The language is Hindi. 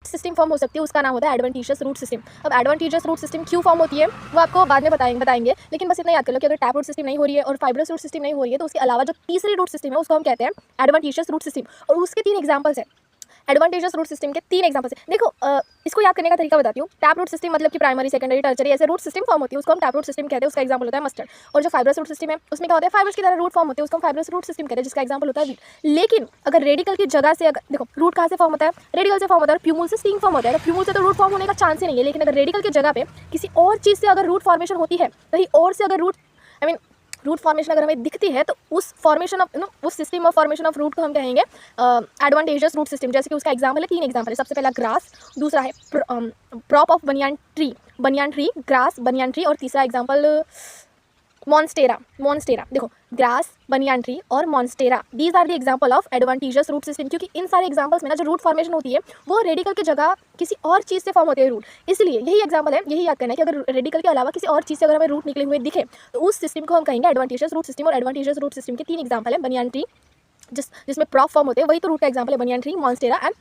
सिस्टम फॉर्म हो सकती है, उसका नाम होता है एडवेंटिशियस रूट सिस्टम। अब एडवेंटिशियस रूट सिस्टम क्यों फॉर्म होती है वो आपको बाद में बताएंगे, लेकिन बस इतना याद कर लो कि अगर टैप रूट सिस्टम नहीं हो रही है और फाइब्रस रूट सिस्टम नहीं हो रही है तो उसके अलावा जो तीसरी रूट सिस्टम है उसको हम कहते हैं एडवेंटिशियस रूट सिस्टम। और उसके 3 एग्जाम्पल्स है। एडवांटेजेस रूट सिस्टम के 3 एग्जांपल्स हैं। देखो इसको याद करने का तरीका बताती हूँ। टैप रूट सिस्टम मतलब कि प्राइमरी, सेकेंडरी, टर्चरी ऐसे रूट सिस्टम फॉर्म होती है, उसको हम टैप रूट सिस्टम कहते हैं, उसका एग्जांपल होता है मस्टर्ड। और जो फाइब्रस रूट सिस्टम है उसमें क्या होता है, फाइब्रस की तरह रूट फॉर्म होते हैं, उसको हम फाइब्रस रूट सिस्टम कहते हैं, जिसका एग्जांपल होता है वीट। लेकिन अगर रेडिकल की जगह से, अगर देखो रूट कहाँ से फॉर्म होता है, रेडिकल से फॉर्म होता है, और प्यूमुल से स्टिंग फॉर्म होता है। तो प्यूमुल से तो रूट फॉर्म होने का चांस ही नहीं है, लेकिन अगर रेडिकल की जगह पे किसी और चीज़ से अगर रूट फॉर्मेशन होती है, कहीं और से अगर रूट रूट फॉर्मेशन अगर हमें दिखती है तो उस फॉर्मेशन ऑफ उस system of formation of root को हम कहेंगे एडवांटेजियस रूट सिस्टम। जैसे कि उसका एग्जांपल है, 3 एग्जांपल है। सबसे पहला ग्रास, दूसरा है prop of banyan tree, grass, banyan tree, और तीसरा एग्जांपल मॉन्स्टेरा। देखो ग्रास, बनियान ट्री और monstera, these are the example of adventitious root system, क्योंकि इन सारे एग्जांपल्स में ना जो रूट फॉर्मेशन होती है वो रेडिकल की जगह किसी और चीज़ से फॉर्म होते हैं रूट। इसलिए यही एग्जांपल है, यही याद करना है कि अगर रेडिकल के अलावा किसी और चीज़ से अगर हमें रूट निकले हुए दिखे तो उस सिस्टम को हम कहेंगे एडवांटेजियस रूट सिस्टम। और एडवांटेजियस रूट सिस्टम के 3 एग्जांपल है, बनियान ट्री जिसमें प्रॉप फॉर्म होते हैं, वही तो रूट का एग्जांपल है, बनियान ट्री, मॉन्स्टेरा एंड